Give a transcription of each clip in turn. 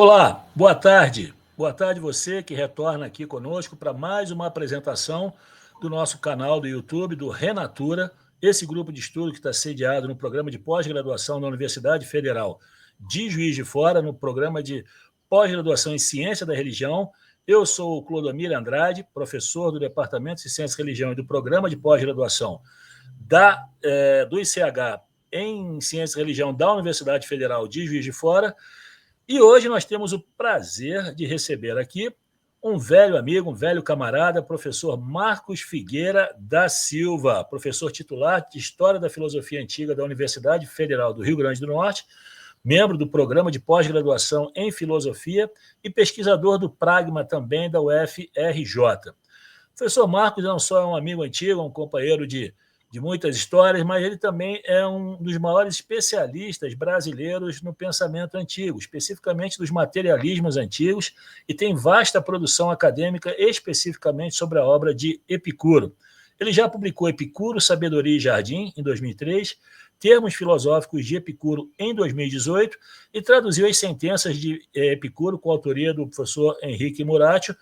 Olá, boa tarde. Boa tarde você que retorna aqui conosco para mais uma apresentação do nosso canal do YouTube, do Renatura, esse grupo de estudo que está sediado no programa de pós-graduação da Universidade Federal de Juiz de Fora, no programa de pós-graduação em Ciência da Religião. Eu sou o Clodomir Andrade, professor do Departamento de Ciência e Religião e do programa de pós-graduação do ICH em Ciência e Religião da Universidade Federal de Juiz de Fora. E hoje nós temos o prazer de receber aqui um velho amigo, um velho camarada, professor Marcos Figueira da Silva, professor titular de História da Filosofia Antiga da Universidade Federal do Rio Grande do Norte, membro do programa de pós-graduação em Filosofia e pesquisador do Pragma também da UFRJ. O professor Marcos não só é um amigo antigo, um companheiro de muitas histórias, mas ele também é um dos maiores especialistas brasileiros no pensamento antigo, especificamente dos materialismos antigos, e tem vasta produção acadêmica especificamente sobre a obra de Epicuro. Ele já publicou Epicuro, Sabedoria e Jardim, em 2003, Termos Filosóficos de Epicuro, em 2018, e traduziu as sentenças de Epicuro, com a autoria do professor Henrique Muratio,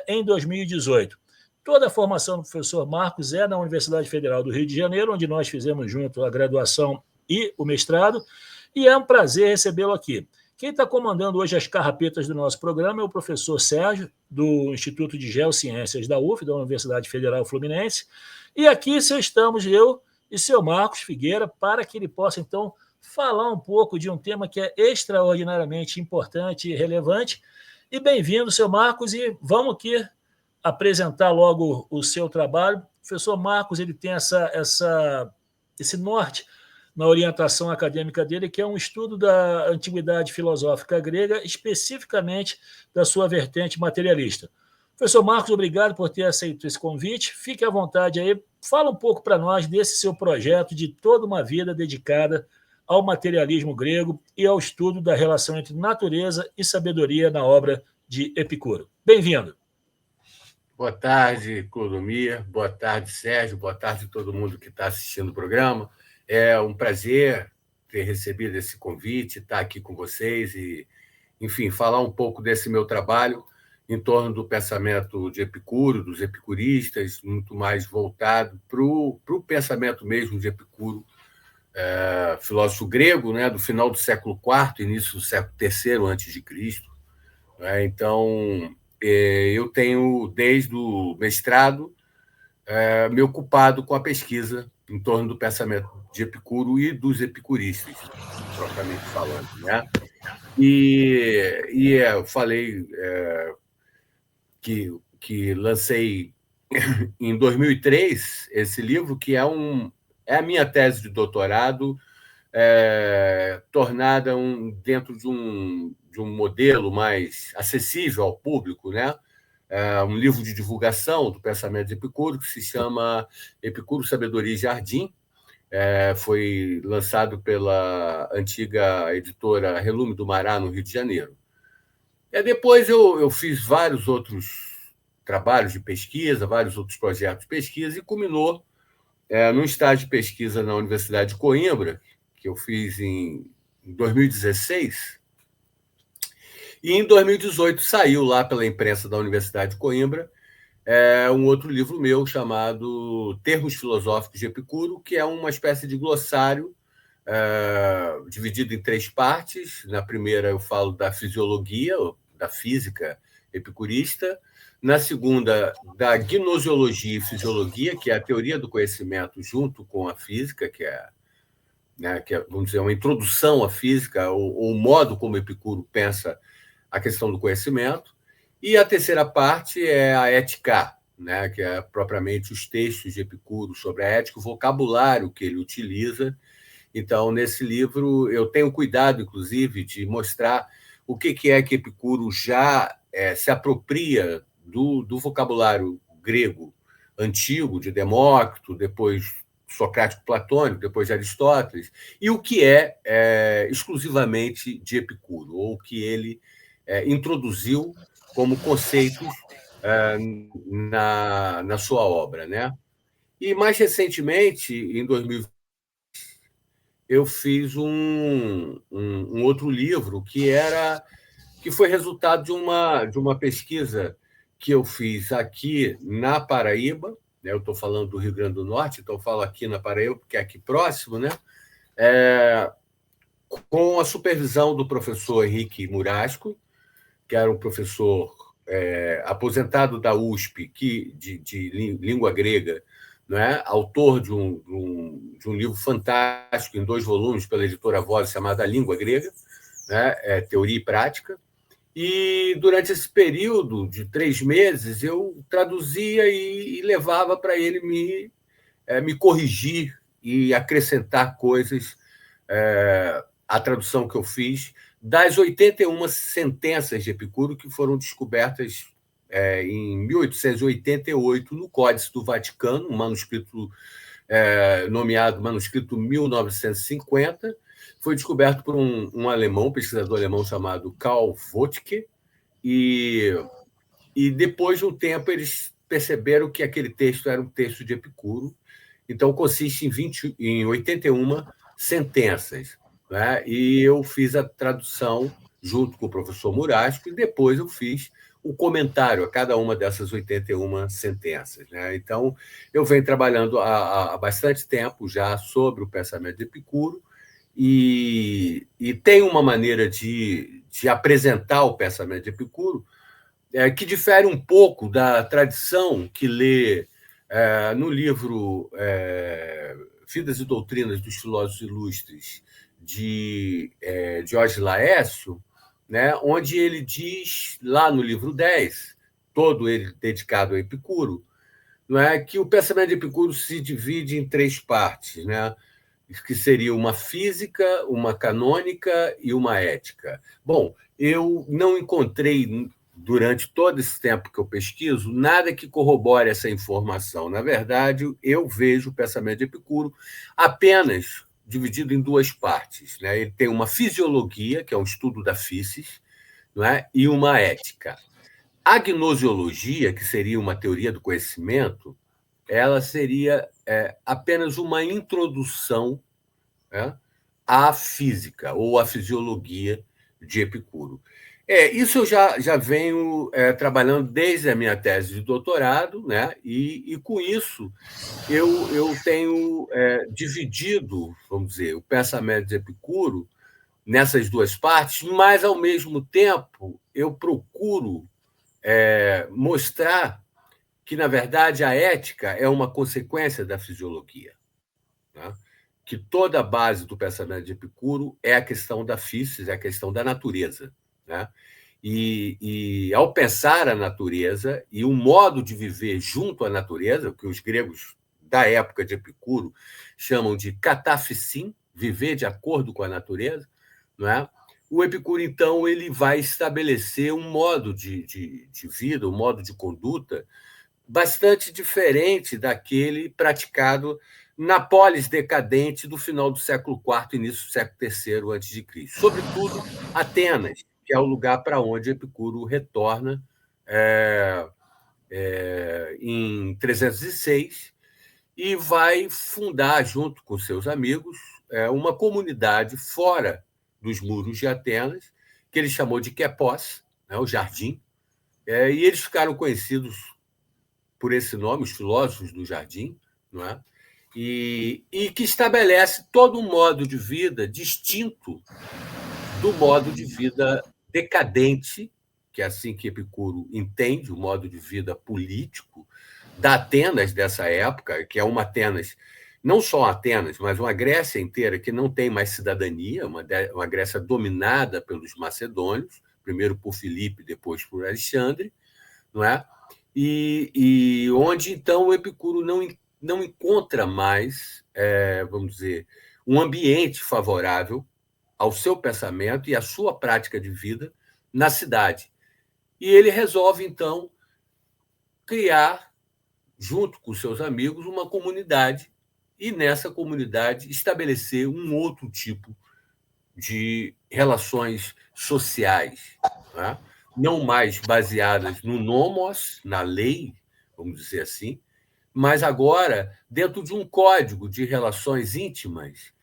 em 2018. Toda a formação do professor Marcos é na Universidade Federal do Rio de Janeiro, onde nós fizemos junto a graduação e o mestrado, e é um prazer recebê-lo aqui. Quem está comandando hoje as carrapetas do nosso programa é o professor Sérgio, do Instituto de Geociências da UF, da Universidade Federal Fluminense, e aqui estamos eu e seu Marcos Figueira, para que ele possa, então, falar um pouco de um tema que é extraordinariamente importante e relevante. E bem-vindo, seu Marcos, e vamos aqui apresentar logo o seu trabalho. O professor Marcos ele tem esse norte na orientação acadêmica dele, que é um estudo da antiguidade filosófica grega, especificamente da sua vertente materialista. Professor Marcos, obrigado por ter aceito esse convite. Fique à vontade aí. Fala um pouco para nós desse seu projeto de toda uma vida dedicada ao materialismo grego e ao estudo da relação entre natureza e sabedoria na obra de Epicuro. Bem-vindo. Boa tarde, Clodomir. Boa tarde, Sérgio. Boa tarde a todo mundo que está assistindo o programa. É um prazer ter recebido esse convite, estar aqui com vocês e, enfim, falar um pouco desse meu trabalho em torno do pensamento de Epicuro, dos epicuristas, muito mais voltado para o pensamento mesmo de Epicuro, filósofo grego, né, do final do século IV, início do século III a.C. Então, eu tenho, desde o mestrado, me ocupado com a pesquisa em torno do pensamento de Epicuro e dos epicuristas, propriamente falando, né? E eu falei que lancei em 2003 esse livro, que é a minha tese de doutorado, tornada dentro de um modelo mais acessível ao público, né? Um livro de divulgação do pensamento de Epicuro, que se chama Epicuro, Sabedoria e Jardim. Foi lançado pela antiga editora Relume do Mará, no Rio de Janeiro. Depois eu fiz vários outros trabalhos de pesquisa, vários outros projetos de pesquisa, e culminou num estágio de pesquisa na Universidade de Coimbra, que eu fiz em 2016, e em 2018 saiu lá pela imprensa da Universidade de Coimbra um outro livro meu chamado Termos Filosóficos de Epicuro, que é uma espécie de glossário dividido em 3 partes. Na primeira eu falo da fisiologia, da física epicurista. Na segunda, da gnoseologia e fisiologia, que é a teoria do conhecimento junto com a física, que é, vamos dizer, uma introdução à física, ou o modo como Epicuro pensa a questão do conhecimento. E a terceira parte é a ética, né, que é propriamente os textos de Epicuro sobre a ética, o vocabulário que ele utiliza. Então, nesse livro, eu tenho cuidado, inclusive, de mostrar o que é que Epicuro já se apropria do vocabulário grego antigo, de Demócrito, depois socrático platônico, depois de Aristóteles, e o que é exclusivamente de Epicuro, ou o que ele introduziu como conceitos na sua obra, né? E, mais recentemente, em 2020, eu fiz um outro livro que que foi resultado de uma pesquisa que eu fiz aqui na Paraíba, né? Eu estou falando do Rio Grande do Norte, então eu falo aqui na Paraíba, porque é aqui próximo, né? Com a supervisão do professor Henrique Murasco, que era um professor aposentado da USP, de língua grega, né? Autor de um livro fantástico em 2 volumes pela editora Voz, chamado A Língua Grega, né? Teoria e Prática. E durante esse período de 3 meses, eu traduzia e levava para ele me corrigir e acrescentar coisas à tradução que eu fiz das 81 sentenças de Epicuro que foram descobertas em 1888 no Códice do Vaticano, um manuscrito nomeado Manuscrito 1950, foi descoberto por um alemão, pesquisador alemão chamado Karl Wojtke, e depois de um tempo eles perceberam que aquele texto era um texto de Epicuro, então consiste em 81 sentenças, né? E eu fiz a tradução junto com o professor Murasco, e depois eu fiz o comentário a cada uma dessas 81 sentenças, né? Então, eu venho trabalhando há bastante tempo já sobre o pensamento de Epicuro, e tem uma maneira de apresentar o pensamento de Epicuro que difere um pouco da tradição que lê no livro Vidas e Doutrinas dos Filósofos Ilustres, de Jorge Laércio, né, onde ele diz, lá no livro 10, todo ele dedicado a Epicuro, não é, que o pensamento de Epicuro se divide em 3 partes, né, que seria uma física, uma canônica e uma ética. Bom, eu não encontrei, durante todo esse tempo que eu pesquiso, nada que corrobore essa informação. Na verdade, eu vejo o pensamento de Epicuro apenas dividido em 2 partes, né? Ele tem uma fisiologia, que é um estudo da físis, não é? E uma ética. A gnosiologia, que seria uma teoria do conhecimento, ela seria apenas uma introdução, né, à física ou à fisiologia de Epicuro. Isso eu já venho trabalhando desde a minha tese de doutorado, né? E com isso eu tenho dividido, vamos dizer, o pensamento de Epicuro nessas 2 partes, mas, ao mesmo tempo, eu procuro mostrar que, na verdade, a ética é uma consequência da fisiologia, né? Que toda a base do pensamento de Epicuro é a questão da físis, é a questão da natureza, né? E ao pensar a natureza e o modo de viver junto à natureza, que os gregos da época de Epicuro chamam de kataphysin, viver de acordo com a natureza, não é? O Epicuro, então, ele vai estabelecer um modo de vida, um modo de conduta bastante diferente daquele praticado na polis decadente do final do século IV, início do século III a.C. Sobretudo, Atenas, que é o lugar para onde Epicuro retorna em 306 e vai fundar, junto com seus amigos, uma comunidade fora dos muros de Atenas, que ele chamou de Quepos, né, o jardim, e eles ficaram conhecidos por esse nome, os filósofos do jardim, não é? E que estabelece todo um modo de vida distinto do modo de vida decadente, que é assim que Epicuro entende, o modo de vida político da Atenas dessa época, que é uma Atenas, não só Atenas, mas uma Grécia inteira que não tem mais cidadania, uma Grécia dominada pelos macedônios, primeiro por Filipe, depois por Alexandre, não é? E onde, então, o Epicuro não encontra mais, vamos dizer, um ambiente favorável ao seu pensamento e à sua prática de vida na cidade. E ele resolve, então, criar, junto com seus amigos, uma comunidade e, nessa comunidade, estabelecer um outro tipo de relações sociais, né? Não mais baseadas no nomos, na lei, vamos dizer assim, mas agora dentro de um código de relações íntimas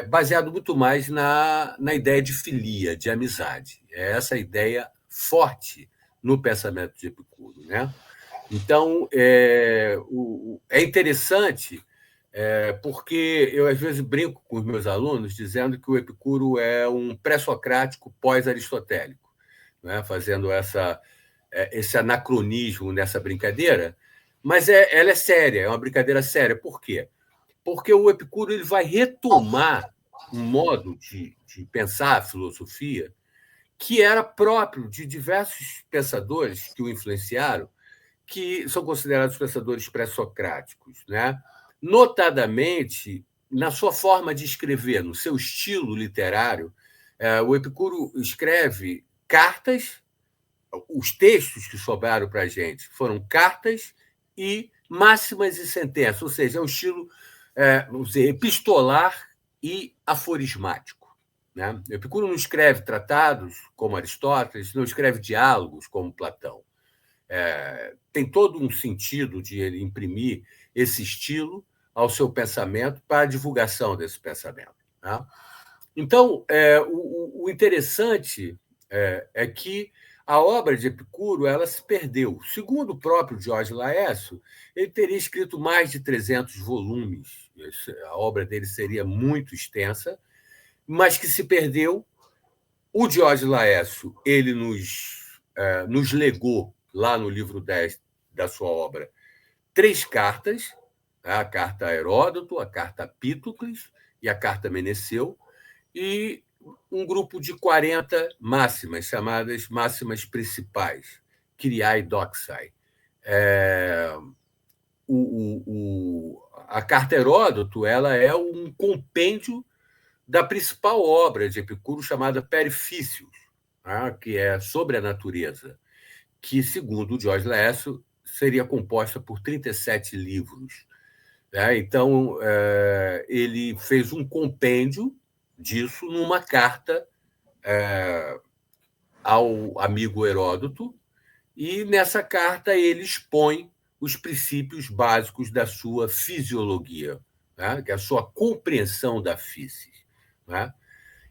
baseado muito mais na ideia de filia, de amizade. É essa ideia forte no pensamento de Epicuro, né? Então, é interessante, porque eu, às vezes, brinco com os meus alunos dizendo que o Epicuro é um pré-socrático pós-aristotélico, né? Fazendo esse anacronismo nessa brincadeira, mas ela é séria, é uma brincadeira séria. Por quê? Porque o Epicuro ele vai retomar um modo de pensar a filosofia que era próprio de diversos pensadores que o influenciaram, que são considerados pensadores pré-socráticos, né? Notadamente, na sua forma de escrever, no seu estilo literário, o Epicuro escreve cartas, os textos que sobraram para a gente foram cartas e máximas e sentenças, ou seja, é um estilo, vamos dizer, epistolar e aforismático. Né? Epicuro não escreve tratados como Aristóteles, não escreve diálogos como Platão. Tem todo um sentido de ele imprimir esse estilo ao seu pensamento para a divulgação desse pensamento. Né? Então, o interessante é que a obra de Epicuro ela se perdeu. Segundo o próprio Jorge Laércio, ele teria escrito mais de 300 volumes. A obra dele seria muito extensa, mas que se perdeu. O Jorge Laércio ele nos legou, lá no livro 10 da sua obra, 3 cartas, a carta a Heródoto, a carta a Pítocles e a carta a Meneceu, e um grupo de 40 máximas, chamadas máximas principais, Kyriai Doxai. A carta a Heródoto ela é um compêndio da principal obra de Epicuro, chamada Perifícios, né, que é sobre a natureza, que, segundo o Jorge Laércio, seria composta por 37 livros. Né? Então, ele fez um compêndio disso numa carta ao amigo Heródoto, e nessa carta ele expõe os princípios básicos da sua fisiologia, né? Que é a sua compreensão da físis. Né?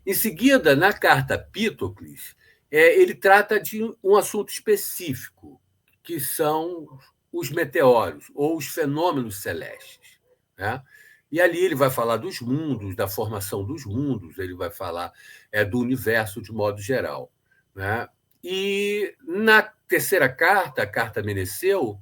Em seguida, na carta a Pítocles, ele trata de um assunto específico, que são os meteoros, ou os fenômenos celestes. Né? E ali ele vai falar dos mundos, da formação dos mundos, ele vai falar do universo de modo geral. Né? E na terceira carta, a carta a Meneceu,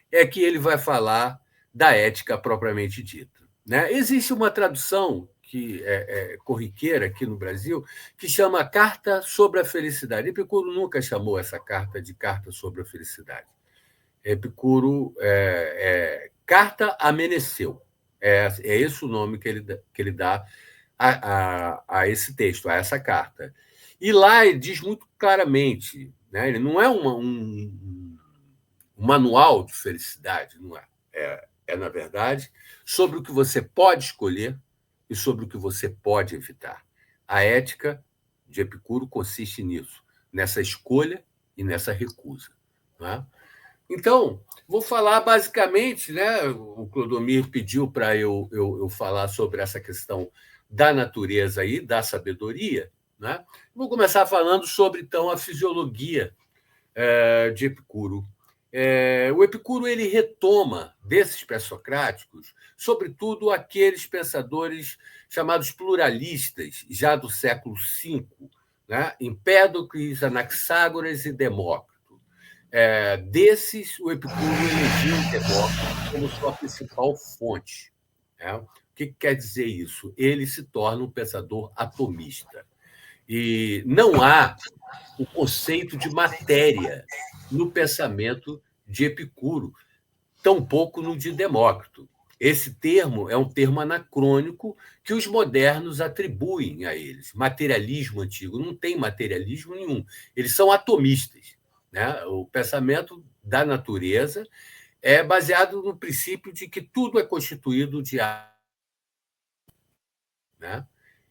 é que ele vai falar da ética propriamente dita. Né? Existe uma tradução que é corriqueira aqui no Brasil, que chama Carta sobre a Felicidade. Epicuro nunca chamou essa carta de Carta sobre a Felicidade. Epicuro Carta a Meneceu. É esse o nome que ele dá a esse texto, a essa carta. E lá ele diz muito claramente, né? Ele não é um manual de felicidade, não é. Na verdade, sobre o que você pode escolher e sobre o que você pode evitar. A ética de Epicuro consiste nisso, nessa escolha e nessa recusa. Né? Então, vou falar basicamente, né? O Clodomir pediu para eu falar sobre essa questão da natureza e da sabedoria. Né? Vou começar falando sobre, então, a fisiologia de Epicuro. O Epicuro ele retoma desses pré-socráticos, sobretudo aqueles pensadores chamados pluralistas, já do século V, né? Empédocles, Anaxágoras e Demócrito. Desses, o Epicuro elegeu Demócrito como sua principal fonte. Né? O que quer dizer isso? Ele se torna um pensador atomista. E não há o conceito de matéria no pensamento de Epicuro, tampouco no de Demócrito. Esse termo é um termo anacrônico que os modernos atribuem a eles. Materialismo antigo. Não tem materialismo nenhum. Eles são atomistas. Né? O pensamento da natureza é baseado no princípio de que tudo é constituído de átomo. Né?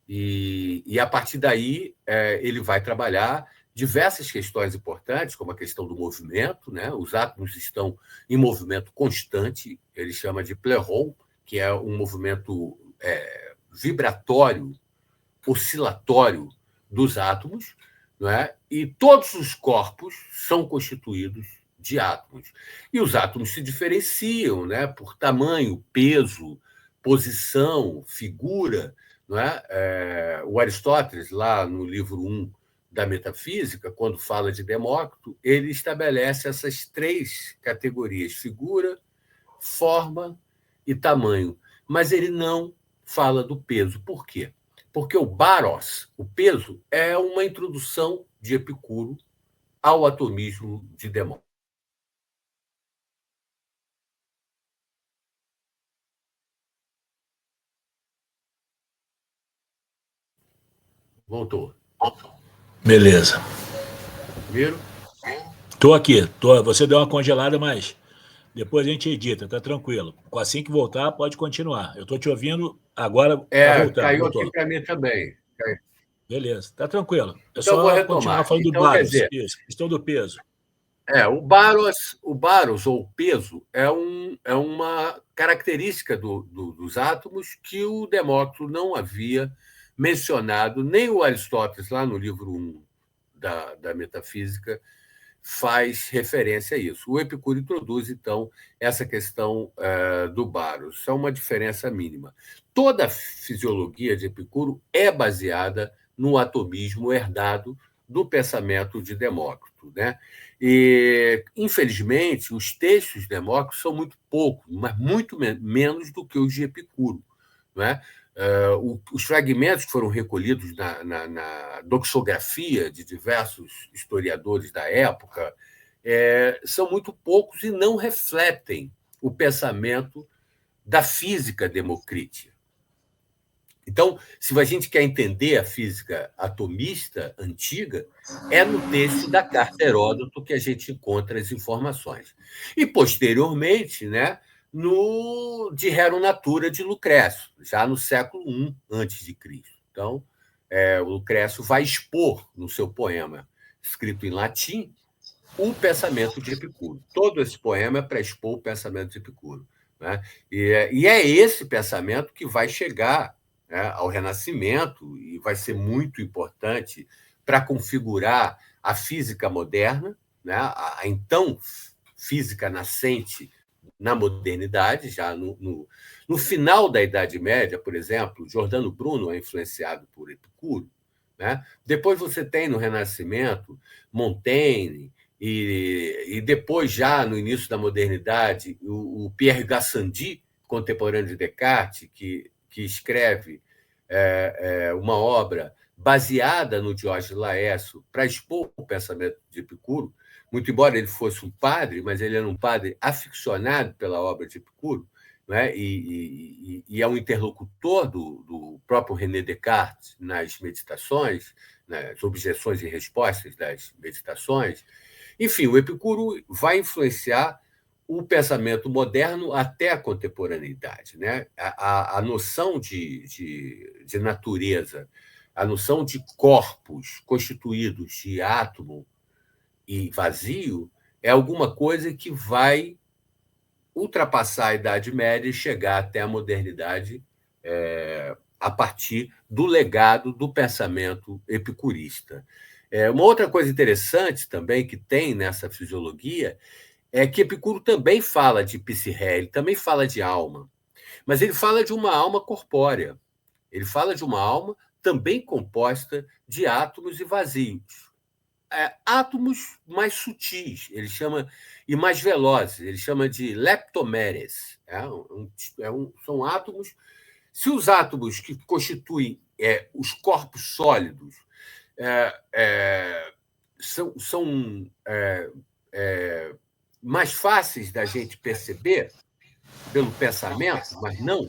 E a partir daí ele vai trabalhar diversas questões importantes, como a questão do movimento. Né? Os átomos estão em movimento constante, ele chama de pleroma, que é um movimento vibratório, oscilatório dos átomos, não é? E todos os corpos são constituídos de átomos. E os átomos se diferenciam, né, por tamanho, peso, posição, figura. Não é? O Aristóteles, lá no livro 1 da Metafísica, quando fala de Demócrito, ele estabelece essas três categorias: figura, forma e tamanho. Mas ele não fala do peso. Por quê? Porque o baros, o peso, é uma introdução de Epicuro ao atomismo de Demócrito. Voltou. Beleza. Viram? Estou aqui. Você deu uma congelada, mas depois a gente edita, tá tranquilo. Assim que voltar, pode continuar. Eu estou te ouvindo, agora tá voltando. Caiu Voltou. aqui para mim também. Beleza, tá tranquilo. É Então, vou só retomar. continuar falando do Então, quer baros. dizer, Isso, questão do peso. o baros, ou peso, é uma característica dos átomos que o Demócrito não havia mencionado, nem o Aristóteles, lá no livro 1 da Metafísica, faz referência a isso. O Epicuro introduz, então, essa questão do baros. É uma diferença mínima. Toda a fisiologia de Epicuro é baseada no atomismo herdado do pensamento de Demócrito, né? E, infelizmente, os textos de Demócrito são muito poucos, mas muito menos do que os de Epicuro, não é? Os fragmentos que foram recolhidos na doxografia de diversos historiadores da época são muito poucos e não refletem o pensamento da física democrítica. Então, se a gente quer entender a física atomista antiga, é no texto da Carta a Heródoto que a gente encontra as informações. E, posteriormente, né, no De Rerum Natura de Lucrécio, já no século I a.C. Então, o Lucrécio vai expor no seu poema, escrito em latim, o pensamento de Epicuro. Todo esse poema é para expor o pensamento de Epicuro, né? E é esse pensamento que vai chegar, né, ao Renascimento e vai ser muito importante para configurar a física moderna, né, a então física nascente na modernidade, já no final da Idade Média, por exemplo. Giordano Bruno é influenciado por Epicuro, né? Depois você tem, no Renascimento, Montaigne, e depois, já no início da modernidade, o Pierre Gassendi, contemporâneo de Descartes, que escreve uma obra baseada no Diógenes Laércio para expor o pensamento de Epicuro. Muito embora ele fosse um padre, mas ele era um padre aficionado pela obra de Epicuro, né? E é um interlocutor do próprio René Descartes nas meditações, nas objeções e respostas das meditações. Enfim, o Epicuro vai influenciar o pensamento moderno até a contemporaneidade, né? A noção de natureza, a noção de corpos constituídos de átomo e vazio é alguma coisa que vai ultrapassar a Idade Média e chegar até a modernidade a partir do legado do pensamento epicurista. Uma outra coisa interessante também que tem nessa fisiologia é que Epicuro também fala de psique, ele também fala de alma, mas ele fala de uma alma corpórea. Ele fala de uma alma também composta de átomos e vazios. Átomos mais sutis, ele chama, e mais velozes, ele chama de leptomeres. São átomos. Se os átomos que constituem os corpos sólidos são mais fáceis da gente perceber pelo pensamento, mas não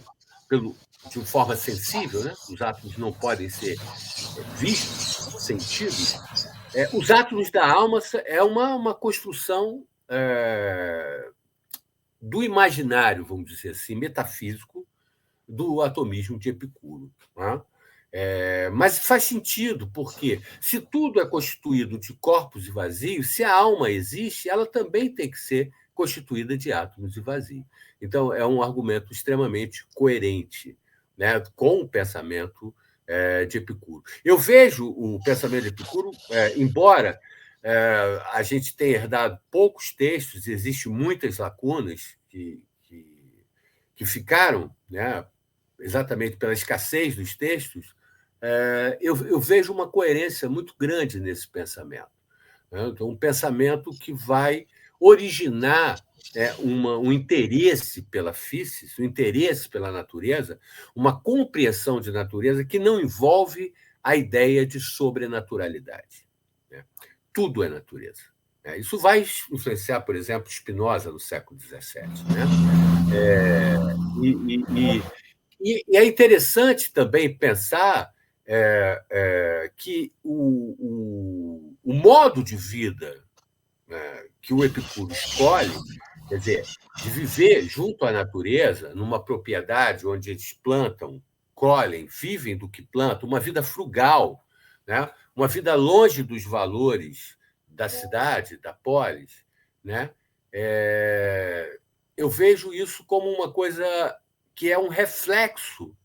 de forma sensível, né? Os átomos não podem ser vistos, sentidos. Os átomos da alma é uma construção do imaginário, vamos dizer assim, metafísico, do atomismo de Epicuro, né? Mas faz sentido, porque se tudo é constituído de corpos e vazios, se a alma existe, ela também tem que ser constituída de átomos e vazios. Então, é um argumento extremamente coerente né, com o pensamento de Epicuro. Eu vejo o pensamento de Epicuro, embora a gente tenha herdado poucos textos, existem muitas lacunas que ficaram, né, exatamente pela escassez dos textos, eu vejo uma coerência muito grande nesse pensamento. Né? Então, um pensamento que vai originar um interesse pela física, um interesse pela natureza, uma compreensão de natureza que não envolve a ideia de sobrenaturalidade. Né? Tudo é natureza. Né? Isso vai influenciar, por exemplo, Spinoza no século XVII. Né? E é interessante também pensar que o modo de vida que o Epicuro escolhe, quer dizer, de viver junto à natureza, numa propriedade onde eles plantam, colhem, vivem do que plantam, uma vida frugal, né? Uma vida longe dos valores da cidade, da polis, né? Eu vejo isso como uma coisa que é um reflexo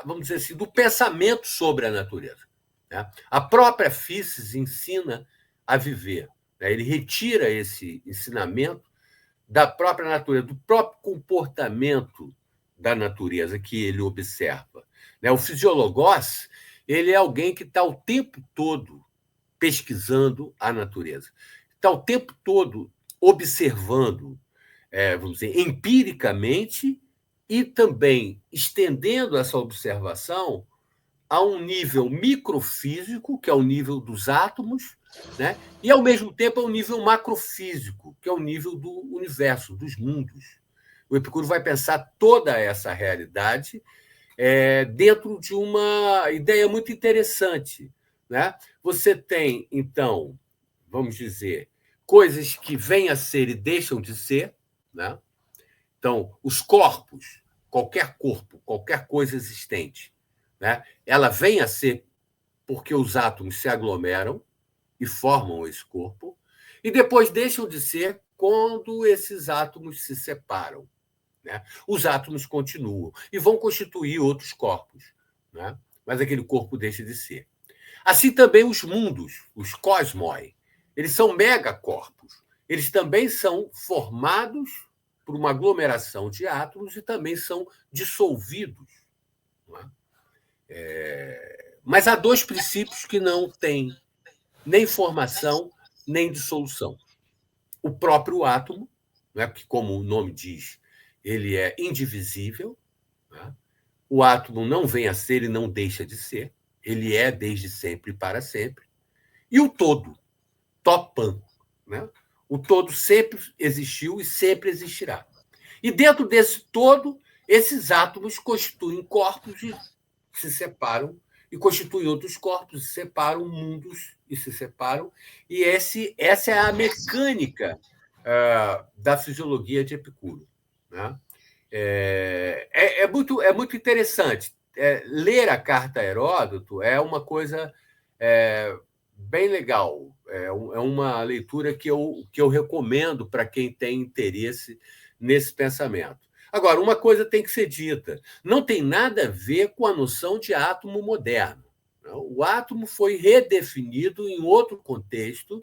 vamos dizer assim, do pensamento sobre a natureza. Né? A própria Físis ensina a viver. Né? Ele retira esse ensinamento da própria natureza, do próprio comportamento da natureza que ele observa. Né? O fisiologos, ele é alguém que está o tempo todo pesquisando a natureza, está o tempo todo observando, vamos dizer, empiricamente, e também estendendo essa observação a um nível microfísico, que é o nível dos átomos, né? E, ao mesmo tempo, a um nível macrofísico, que é o nível do universo, dos mundos. O Epicuro vai pensar toda essa realidade dentro de uma ideia muito interessante. Né? Você tem, então, vamos dizer, coisas que vêm a ser e deixam de ser. Né? Então, os corpos, qualquer corpo, qualquer coisa existente, né? Ela vem a ser porque os átomos se aglomeram e formam esse corpo, e depois deixam de ser quando esses átomos se separam. Né? Os átomos continuam e vão constituir outros corpos, né? Mas aquele corpo deixa de ser. Assim também os mundos, os cosmoi, eles são megacorpos. Eles também são formados por uma aglomeração de átomos e também são dissolvidos. Não é? Mas há dois princípios que não têm nem formação nem dissolução. O próprio átomo, né, que, como o nome diz, ele é indivisível. Né? O átomo não vem a ser e não deixa de ser. Ele é desde sempre e para sempre. E o todo, Topan. Né? O todo sempre existiu e sempre existirá. E dentro desse todo, esses átomos constituem corpos e se separam, e constituem outros corpos, se separam, mundos e se separam. E essa é a mecânica da fisiologia de Epicuro. Né? É muito interessante. Ler a carta a Heródoto é uma coisa bem legal. É uma leitura que eu recomendo para quem tem interesse nesse pensamento. Agora, uma coisa tem que ser dita: não tem nada a ver com a noção de átomo moderno. O átomo foi redefinido em outro contexto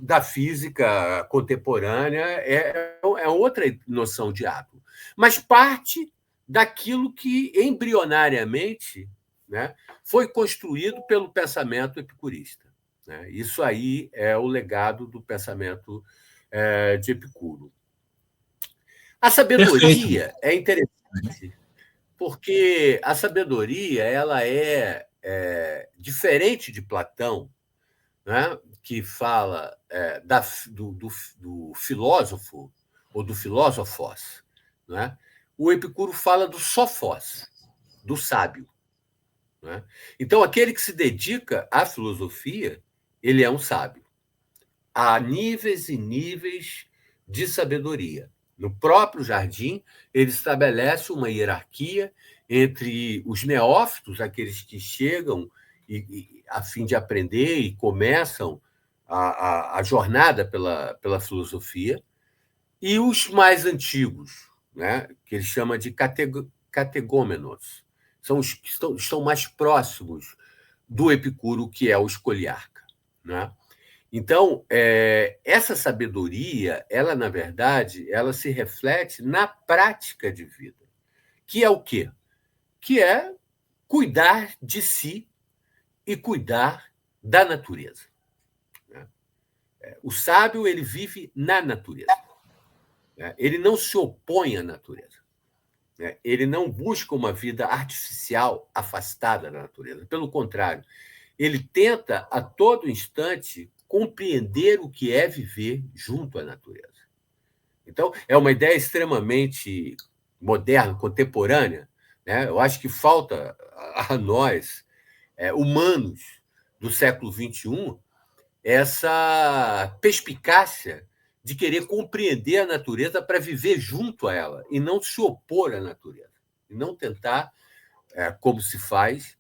da física contemporânea, é outra noção de átomo, mas parte daquilo que embrionariamente, né, foi construído pelo pensamento epicurista. Né? Isso aí é o legado do pensamento de Epicuro. A sabedoria é interessante porque a sabedoria ela é diferente de Platão, né, que fala do filósofo ou do filósofos. Né? O Epicuro fala do sofós, do sábio. Né? Então, aquele que se dedica à filosofia, ele é um sábio. Há níveis e níveis de sabedoria. No próprio Jardim, ele estabelece uma hierarquia entre os neófitos, aqueles que chegam a fim de aprender e começam a jornada pela filosofia, e os mais antigos, né, que ele chama de categômenos. São os que estão mais próximos do Epicuro, que é o escoliarca, né? Então, essa sabedoria, ela, na verdade, ela se reflete na prática de vida, que é o quê? Que é cuidar de si e cuidar da natureza. O sábio, ele vive na natureza. Ele não se opõe à natureza. Ele não busca uma vida artificial afastada da natureza. Pelo contrário, ele tenta, a todo instante, compreender o que é viver junto à natureza. Então, é uma ideia extremamente moderna, contemporânea, né? Eu acho que falta a nós, humanos do século XXI, essa perspicácia de querer compreender a natureza para viver junto a ela e não se opor à natureza, e não tentar, como se faz,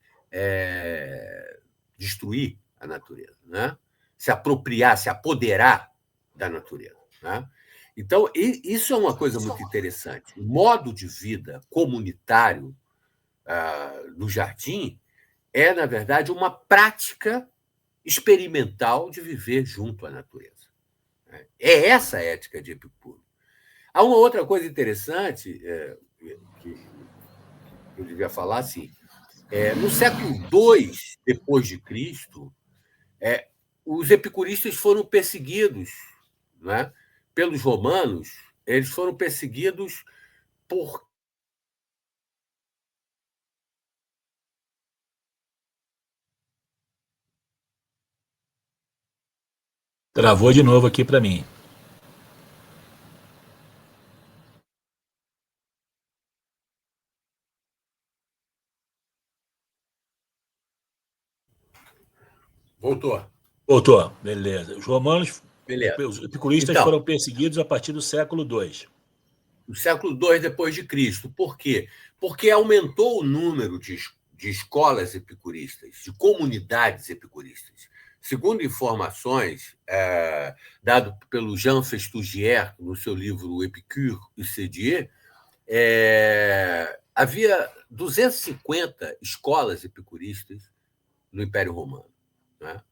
destruir a natureza, né? Se apropriar, se apoderar da natureza, né? Então, isso é uma coisa muito interessante. O modo de vida comunitário no jardim é, na verdade, uma prática experimental de viver junto à natureza. É essa a ética de Epicuro. Há uma outra coisa interessante que eu devia falar, assim, no século II depois de Cristo, os epicuristas foram perseguidos, né, pelos romanos. Eles foram perseguidos por Travou de novo aqui para mim. Voltou. Voltou, beleza. Os romanos, Beleza. os epicuristas Então, foram perseguidos a partir do século II. no século II depois de Cristo. Por quê? Porque aumentou o número de escolas epicuristas, de comunidades epicuristas. Segundo informações dadas pelo Jean Festugière, no seu livro Épicure et Sédier, havia 250 escolas epicuristas no Império Romano, né?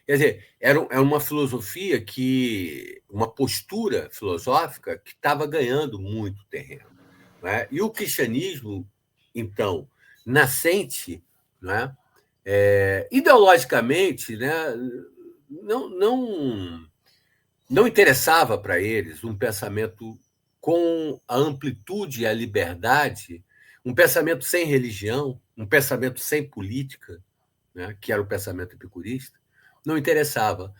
Quer dizer, era uma filosofia uma postura filosófica que estava ganhando muito terreno, né? E o cristianismo, então, nascente, né, ideologicamente, né, não interessava para eles um pensamento com a amplitude e a liberdade, um pensamento sem religião, um pensamento sem política, né, que era o pensamento epicurista. Não interessava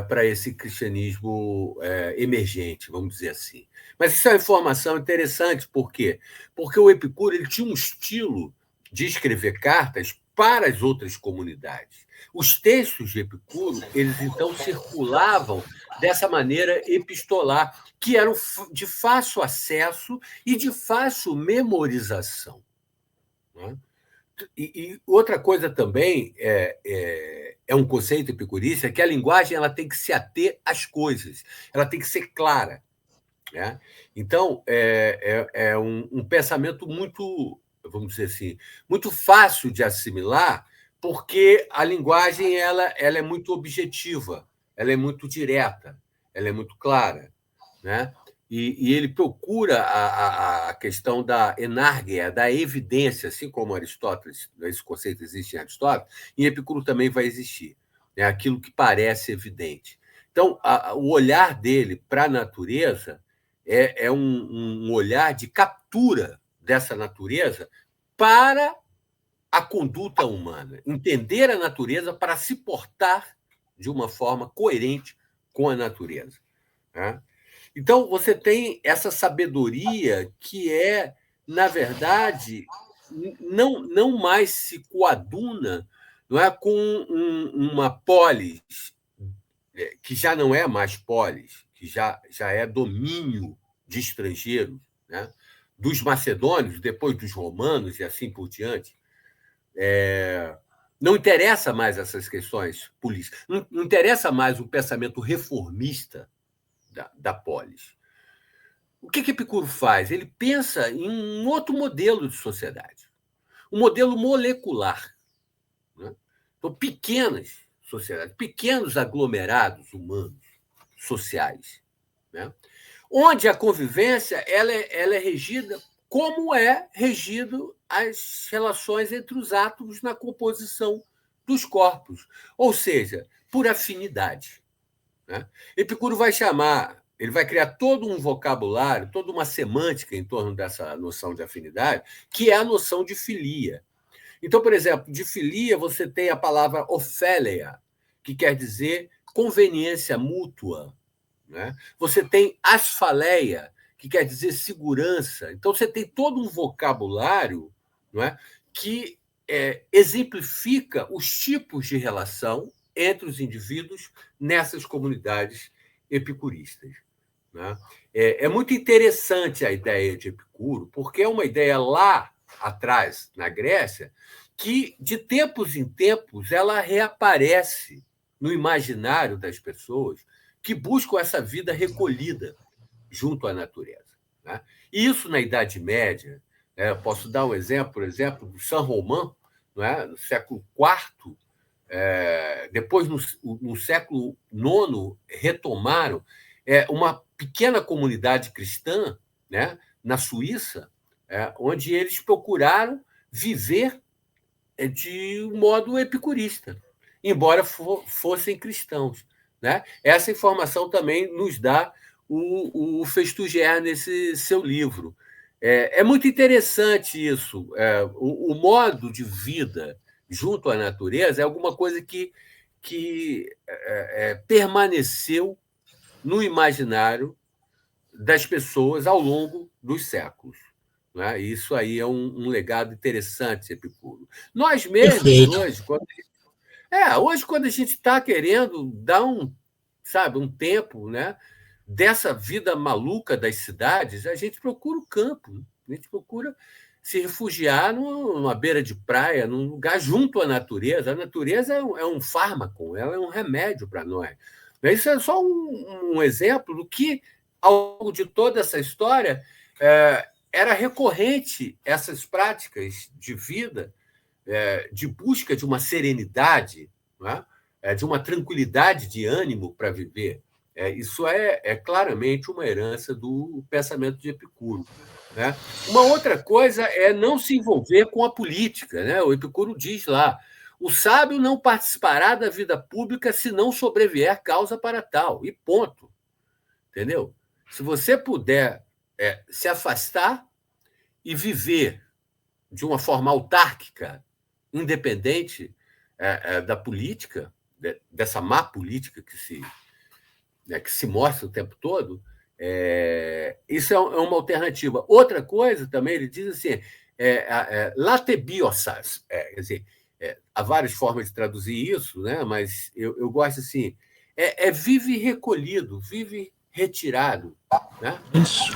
para esse cristianismo emergente, vamos dizer assim. Mas isso é uma informação interessante, por quê? Porque o Epicuro ele tinha um estilo de escrever cartas para as outras comunidades. Os textos de Epicuro, eles então circulavam dessa maneira epistolar, que eram de fácil acesso e de fácil memorização, né? E outra coisa também é um conceito epicurista, é que a linguagem ela tem que se ater às coisas, ela tem que ser clara, né? Então, é um pensamento muito, vamos dizer assim, muito fácil de assimilar, porque a linguagem ela é muito objetiva, ela é muito direta, ela é muito clara, né? E ele procura a questão da enárguia, da evidência, assim como Aristóteles, esse conceito existe em Aristóteles, em Epicuro também vai existir, né? Aquilo que parece evidente. Então, o olhar dele para a natureza é um olhar de captura dessa natureza para a conduta humana, entender a natureza para se portar de uma forma coerente com a natureza, né? Então, você tem essa sabedoria que na verdade, não mais se coaduna, não é, com uma polis que já não é mais polis, que já é domínio de estrangeiros, né? Dos macedônios, depois dos romanos e assim por diante. Não interessa mais essas questões políticas, não interessa mais o pensamento reformista da polis. o que Epicuro faz? Ele pensa em um outro modelo de sociedade, um modelo molecular, né? Então, pequenas sociedades, pequenos aglomerados humanos, sociais, né? Onde a convivência ela é regida como é regido as relações entre os átomos na composição dos corpos, ou seja, por afinidade, né? Epicuro vai chamar, ele vai criar todo um vocabulário, toda uma semântica em torno dessa noção de afinidade, que é a noção de filia. Então, por exemplo, de filia você tem a palavra ofélia, que quer dizer conveniência mútua, né? Você tem asfaleia, que quer dizer segurança. Então, você tem todo um vocabulário, não é, que exemplifica os tipos de relação entre os indivíduos nessas comunidades epicuristas, né? É muito interessante a ideia de Epicuro, porque é uma ideia lá atrás, na Grécia, que, de tempos em tempos, ela reaparece no imaginário das pessoas que buscam essa vida recolhida junto à natureza, né? E isso na Idade Média, né? Eu posso dar um exemplo, por exemplo, do Saint-Romain, não é? No século IV, depois, no século IX, retomaram uma pequena comunidade cristã, né, na Suíça, onde eles procuraram viver de um modo epicurista, embora fossem cristãos, né? Essa informação também nos dá o Festugier nesse seu livro. É muito interessante isso. O modo de vida junto à natureza é alguma coisa que permaneceu no imaginário das pessoas ao longo dos séculos, né? Isso aí é um legado interessante, Epicuro. Nós mesmos, Perfeito. hoje, quando a gente está querendo dar um tempo, né, dessa vida maluca das cidades, a gente procura o campo, né? A gente procura se refugiar numa beira de praia, num lugar junto à natureza. A natureza é um fármaco, ela é um remédio para nós. Isso é só um exemplo do que, ao longo de toda essa história, era recorrente essas práticas de vida, de busca de uma serenidade, né? De uma tranquilidade de ânimo para viver. Isso é claramente uma herança do pensamento de Epicuro, né? Uma outra coisa é não se envolver com a política, né? O Epicuro diz lá: o sábio não participará da vida pública se não sobrevier causa para tal, e ponto. Entendeu? Se você puder se afastar e viver de uma forma autárquica, independente da política, dessa má política que se mostra o tempo todo, isso é uma alternativa. Outra coisa também, ele diz assim, latebiosas, quer dizer, há várias formas de traduzir isso, né? Mas eu gosto assim, vive recolhido, vive retirado, né? Isso.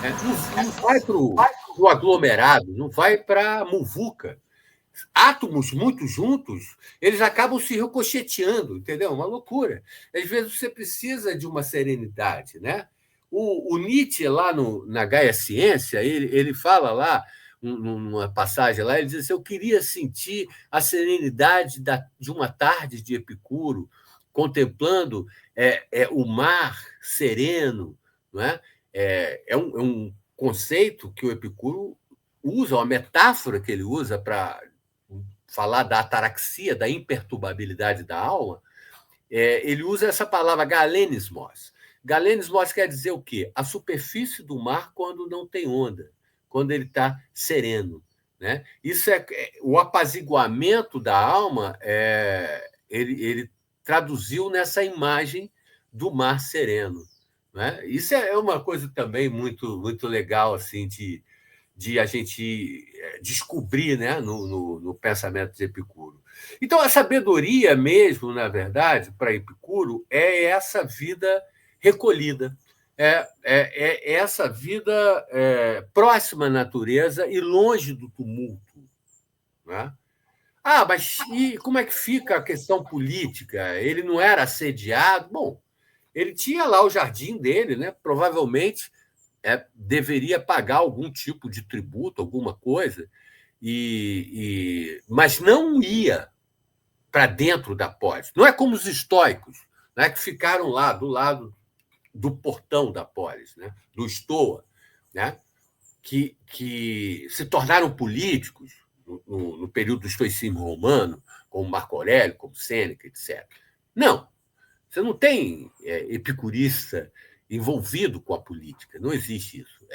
Não vai para o aglomerado, não vai para a muvuca. Átomos muito juntos, eles acabam se ricocheteando, entendeu? Uma loucura. Às vezes você precisa de uma serenidade, né? O Nietzsche, lá na Gaia Ciência, ele fala lá, numa passagem lá, ele diz assim: eu queria sentir a serenidade de uma tarde de Epicuro, contemplando o mar sereno, não é? É um conceito que o Epicuro usa, uma metáfora que ele usa para falar da ataraxia, da imperturbabilidade da alma. Ele usa essa palavra galenismos. Galenismos quer dizer o quê? A superfície do mar quando não tem onda, quando ele está sereno, né? Isso o apaziguamento da alma. Ele traduziu nessa imagem do mar sereno, né? Isso é uma coisa também muito, muito legal assim de a gente descobrir, né, no pensamento de Epicuro. Então, a sabedoria mesmo, na verdade, para Epicuro, é essa vida recolhida, é essa vida próxima à natureza e longe do tumulto, né? Mas e como é que fica a questão política? Ele não era assediado? Bom, ele tinha lá o jardim dele, né? Provavelmente deveria pagar algum tipo de tributo, alguma coisa, mas não ia para dentro da polis. Não é como os estoicos, né, que ficaram lá do lado do portão da polis, né, do Stoa, né, que se tornaram políticos no período do estoicismo romano, como Marco Aurélio, como Sêneca, etc. Não, você não tem epicurista envolvido com a política, não existe isso.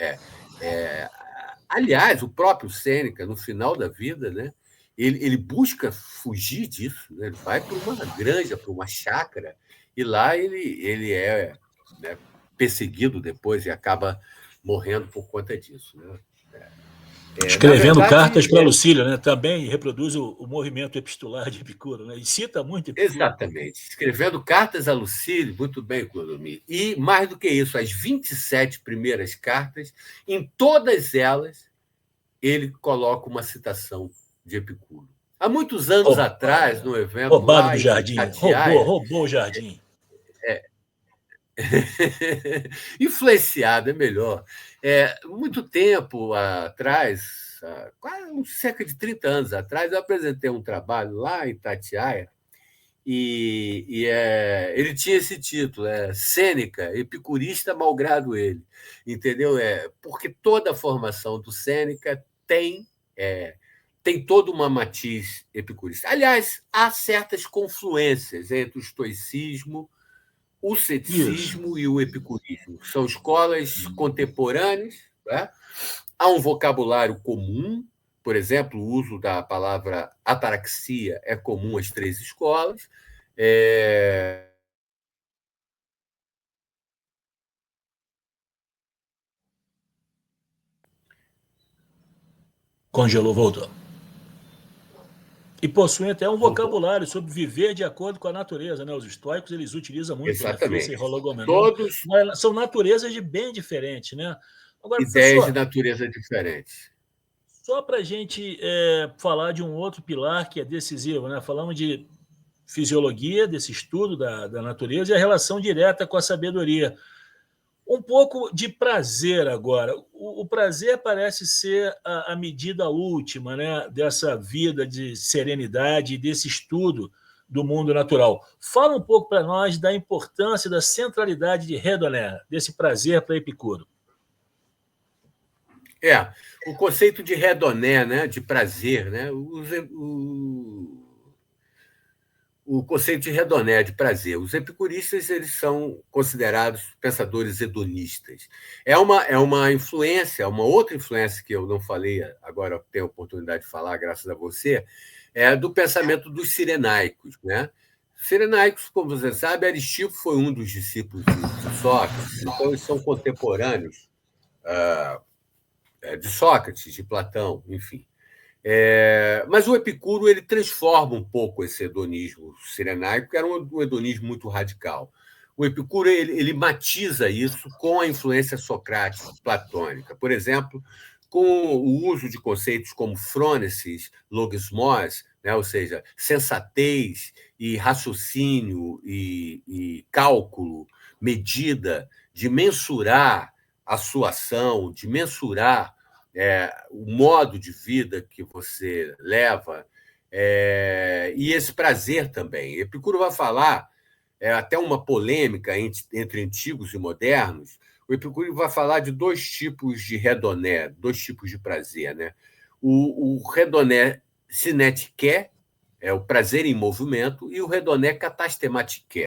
Aliás, o próprio Sêneca, no final da vida, né, ele busca fugir disso, né? Ele vai para uma granja, para uma chácara, e lá ele é, né, perseguido depois e acaba morrendo por conta disso. Né? Escrevendo cartas para Lucílio, né? Também reproduz o movimento epistolar de Epicuro, né? E cita muito Epicuro. Exatamente. Escrevendo cartas a Lucílio, muito bem, Clodomir. E, mais do que isso, as 27 primeiras cartas, em todas elas, ele coloca uma citação de Epicuro. Há muitos anos atrás, no evento roubado lá do em jardim. Itatiaia, Roubou o jardim. Influenciado, é melhor. Muito tempo atrás, quase cerca de 30 anos atrás, eu apresentei um trabalho lá em Itatiaia e ele tinha esse título, Sêneca, epicurista malgrado ele. Entendeu? Porque toda a formação do Sêneca tem toda uma matiz epicurista. Aliás, há certas confluências entre o estoicismo, o ceticismo e o epicurismo. São escolas contemporâneas, né? Há um vocabulário comum, por exemplo, o uso da palavra ataraxia é comum às três escolas. Congelou, voltou. E possuem até um vocabulário sobre viver de acordo com a natureza, né? Os estoicos, eles utilizam muito, Exatamente. Física e Hologomenon. Todos são naturezas de bem diferentes, né? Agora, ideias de natureza diferentes. Só para a gente falar de um outro pilar que é decisivo, né? Falamos de fisiologia, desse estudo da natureza e a relação direta com a sabedoria. Um pouco de prazer agora. O prazer parece ser a medida última, né, dessa vida de serenidade e desse estudo do mundo natural. Fala um pouco para nós da importância da centralidade de Redoné, desse prazer para Epicuro. O conceito de Redoné, né, de prazer, né, o conceito de Redoné, de prazer. Os epicuristas eles são considerados pensadores hedonistas. É uma influência, uma outra influência que eu não falei, agora tenho a oportunidade de falar, graças a você, do pensamento dos cirenaicos. Né? Cirenaicos, como você sabe, Aristipo foi um dos discípulos de Sócrates, então eles são contemporâneos de Sócrates, de Platão, enfim. Mas o Epicuro ele transforma um pouco esse hedonismo cirenaico, que era um hedonismo muito radical. O Epicuro ele matiza isso com a influência socrática, platônica. Por exemplo, com o uso de conceitos como frônesis, logismos, né? Ou seja, sensatez e raciocínio e cálculo, medida, de mensurar a sua ação, de mensurar o modo de vida que você leva, e esse prazer também. Epicuro vai falar, até uma polêmica entre antigos e modernos, o Epicuro vai falar de dois tipos de redoné, dois tipos de prazer. Né? O redoné cinétique, é o prazer em movimento, e o redoné catastematike,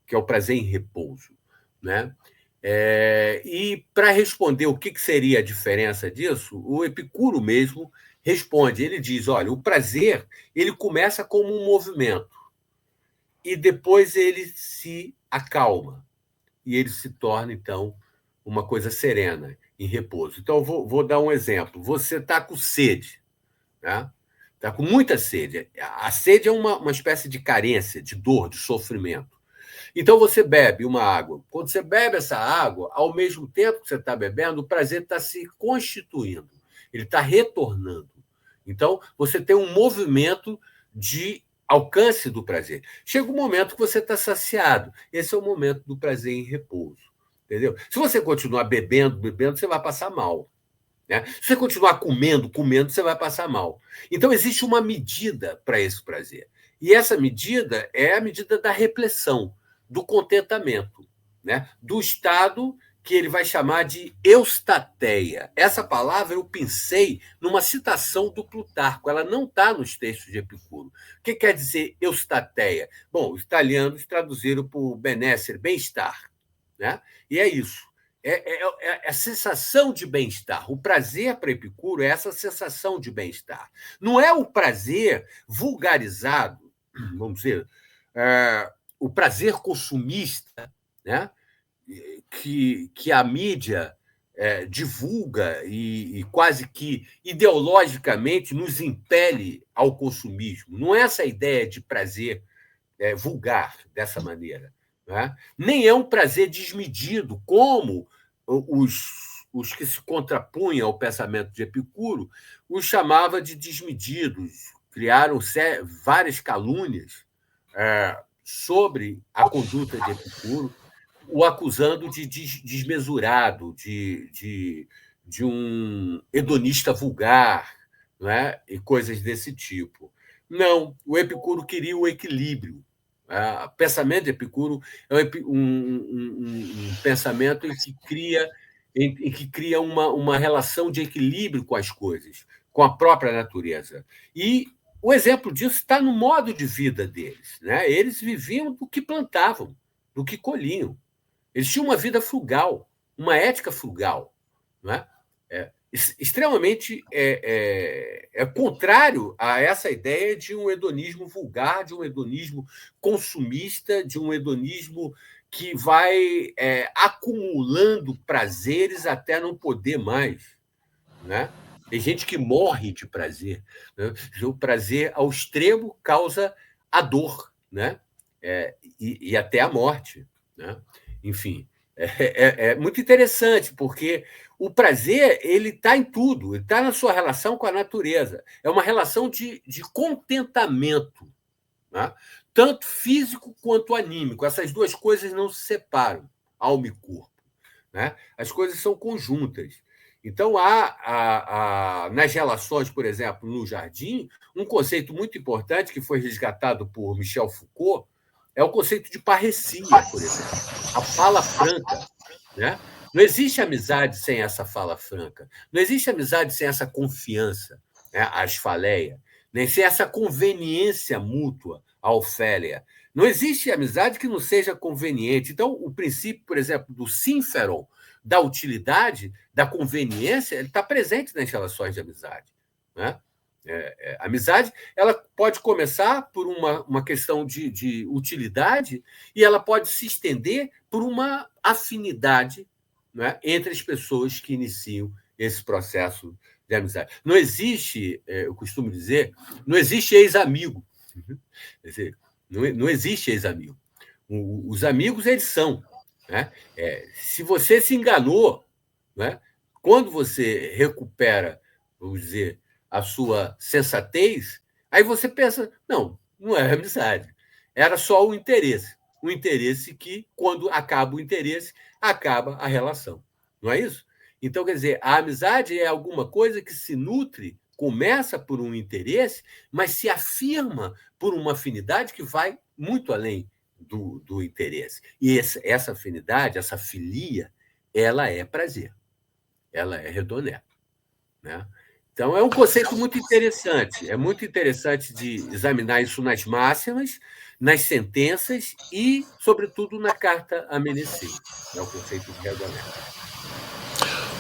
que é o prazer em repouso. Né? E para responder o que seria a diferença disso, o Epicuro mesmo responde. Ele diz: olha, o prazer ele começa como um movimento e depois ele se acalma e ele se torna então uma coisa serena, em repouso. Então vou dar um exemplo. Você está com sede, né? Está com muita sede. A sede é uma espécie de carência, de dor, de sofrimento. Então você bebe uma água. Quando você bebe essa água, ao mesmo tempo que você está bebendo, o prazer está se constituindo, ele está retornando. Então você tem um movimento de alcance do prazer. Chega um momento que você está saciado. Esse é o momento do prazer em repouso. Entendeu? Se você continuar bebendo, você vai passar mal. Né? Se você continuar comendo, você vai passar mal. Então, existe uma medida para esse prazer. E essa medida é a medida da repressão, do contentamento, né? Do estado que ele vai chamar de eustateia. Essa palavra eu pensei numa citação do Plutarco, ela não está nos textos de Epicuro. O que quer dizer eustateia? Bom, os italianos traduziram por benessere, bem-estar. Né? E é isso. É a sensação de bem-estar. O prazer para Epicuro é essa sensação de bem-estar. Não é o prazer vulgarizado, vamos dizer, o prazer consumista, né? que a mídia divulga e quase que ideologicamente nos impele ao consumismo. Não é essa ideia de prazer vulgar dessa maneira. Né? Nem é um prazer desmedido, como os que se contrapunham ao pensamento de Epicuro os chamava de desmedidos, criaram várias calúnias sobre a conduta de Epicuro, o acusando de desmesurado, de um hedonista vulgar, né? E coisas desse tipo. Não, o Epicuro queria o equilíbrio. O pensamento de Epicuro é um pensamento em que cria uma relação de equilíbrio com as coisas, com a própria natureza. E o exemplo disso está no modo de vida deles. Né? Eles viviam do que plantavam, do que colhiam. Eles tinham uma vida frugal, uma ética frugal. Não é? Extremamente contrário a essa ideia de um hedonismo vulgar, de um hedonismo consumista, de um hedonismo que vai acumulando prazeres até não poder mais. Né? Tem gente que morre de prazer. Né? O prazer ao extremo causa a dor, né? E até a morte. Né? Enfim, é muito interessante, porque o prazer ele está em tudo, ele está na sua relação com a natureza. É uma relação de contentamento, né? Tanto físico quanto anímico. Essas duas coisas não se separam, alma e corpo. Né? As coisas são conjuntas. Então, há nas relações, por exemplo, no jardim, um conceito muito importante que foi resgatado por Michel Foucault, é o conceito de parresia, por exemplo, a fala franca. Né? Não existe amizade sem essa fala franca, não existe amizade sem essa confiança, né? A asfaleia, nem sem essa conveniência mútua, a ofélia. Não existe amizade que não seja conveniente. Então, o princípio, por exemplo, do sínferon, da utilidade, da conveniência, ele está presente nas relações de amizade. Né? A amizade ela pode começar por uma questão de utilidade e ela pode se estender por uma afinidade, né, entre as pessoas que iniciam esse processo de amizade. Não existe, eu costumo dizer, não existe ex-amigo. Quer dizer, não existe ex-amigo. Os amigos, eles são. Né? Se você se enganou, né, quando você recupera, vamos dizer, a sua sensatez, aí você pensa, não é amizade. Era só o interesse. O interesse que, quando acaba o interesse, acaba a relação. Não é isso? Então, quer dizer, a amizade é alguma coisa que se nutre, começa por um interesse, mas se afirma por uma afinidade que vai muito além do interesse. E essa afinidade, essa filia, ela é prazer. Ela é redoneta. Né? Então, é um conceito muito interessante. É muito interessante de examinar isso nas máximas, nas sentenças e, sobretudo, na carta a Meneceu. É o conceito de redoneta.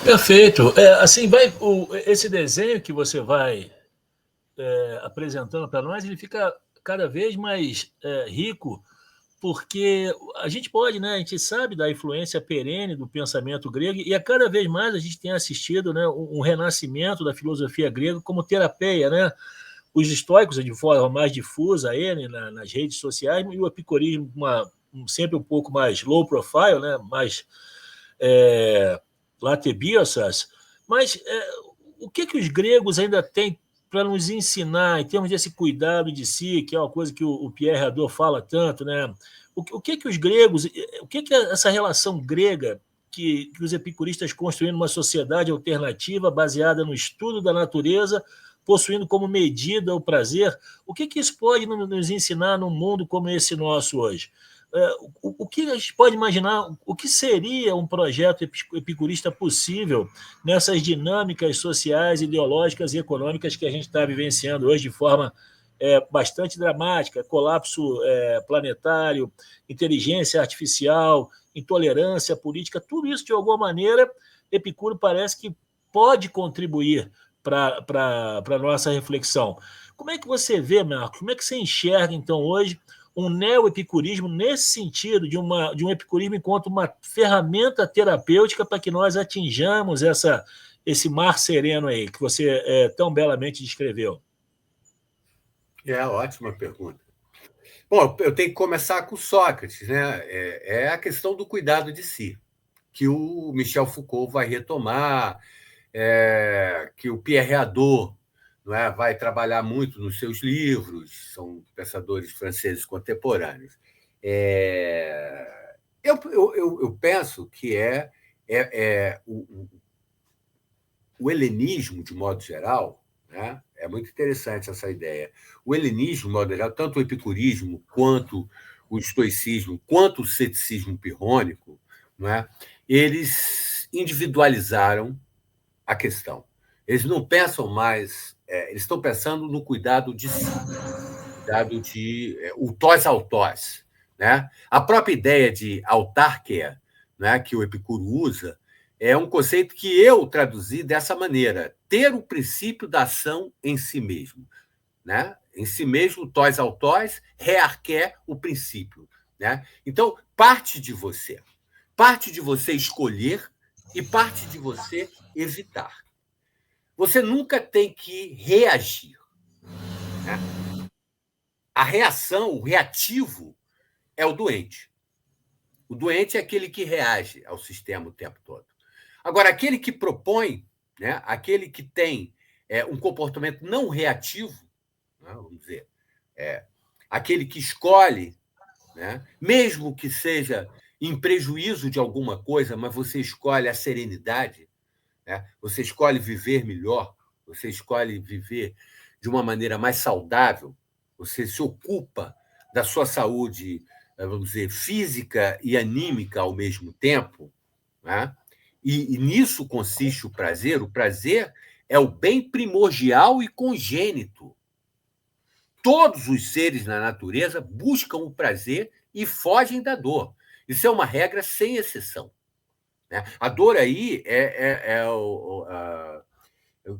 Perfeito. Assim, esse desenho que você vai apresentando para nós, ele fica cada vez mais rico, porque a gente pode, né? A gente sabe da influência perene do pensamento grego e a cada vez mais a gente tem assistido, né, um renascimento da filosofia grega como terapia, né? Os estoicos de forma mais difusa aí, né, nas redes sociais, e o epicurismo sempre um pouco mais low profile, né? Mais latebiosas. Mas o que os gregos ainda têm para nos ensinar em termos desse cuidado de si, que é uma coisa que o Pierre Hadot fala tanto, né? O que os gregos, o que essa relação grega que os epicuristas construindo uma sociedade alternativa baseada no estudo da natureza, possuindo como medida o prazer. O que isso pode nos ensinar num mundo como esse nosso hoje? O que a gente pode imaginar, o que seria um projeto epicurista possível nessas dinâmicas sociais, ideológicas e econômicas que a gente está vivenciando hoje de forma bastante dramática, colapso planetário, inteligência artificial, intolerância política, tudo isso, de alguma maneira, Epicuro parece que pode contribuir para a nossa reflexão. Como é que você vê, Marcos? Como é que você enxerga, então, hoje, um neo-epicurismo nesse sentido, de um epicurismo enquanto uma ferramenta terapêutica para que nós atinjamos esse mar sereno aí, que você tão belamente descreveu? Ótima pergunta. Bom, eu tenho que começar com Sócrates, né? É a questão do cuidado de si, que o Michel Foucault vai retomar, que o Pierre Hadot, não é, vai trabalhar muito nos seus livros, são pensadores franceses contemporâneos. Eu penso que o helenismo, de modo geral, né? É muito interessante essa ideia. O helenismo, de modo geral, tanto o epicurismo, quanto o estoicismo, quanto o ceticismo pirrônico, não é? Eles individualizaram a questão. Eles não pensam mais, eles estão pensando no cuidado de si, cuidado o tos autós, né? A própria ideia de autarquia, né, que o Epicuro usa, é um conceito que eu traduzi dessa maneira: ter o princípio da ação em si mesmo, né? Em si mesmo, tos autós, rearqué o princípio, né? Então, parte de você escolher e parte de você evitar. Você nunca tem que reagir, né? A reação, o reativo, é o doente. O doente é aquele que reage ao sistema o tempo todo. Agora, aquele que propõe, né, aquele que tem um comportamento não reativo, né, vamos dizer, aquele que escolhe, né, mesmo que seja em prejuízo de alguma coisa, mas você escolhe a serenidade, né, você escolhe viver melhor, você escolhe viver de uma maneira mais saudável, você se ocupa da sua saúde, vamos dizer, física e anímica ao mesmo tempo, né? E nisso consiste o prazer. O prazer é o bem primordial e congênito. Todos os seres na natureza buscam o prazer e fogem da dor. Isso é uma regra sem exceção, né? A dor aí o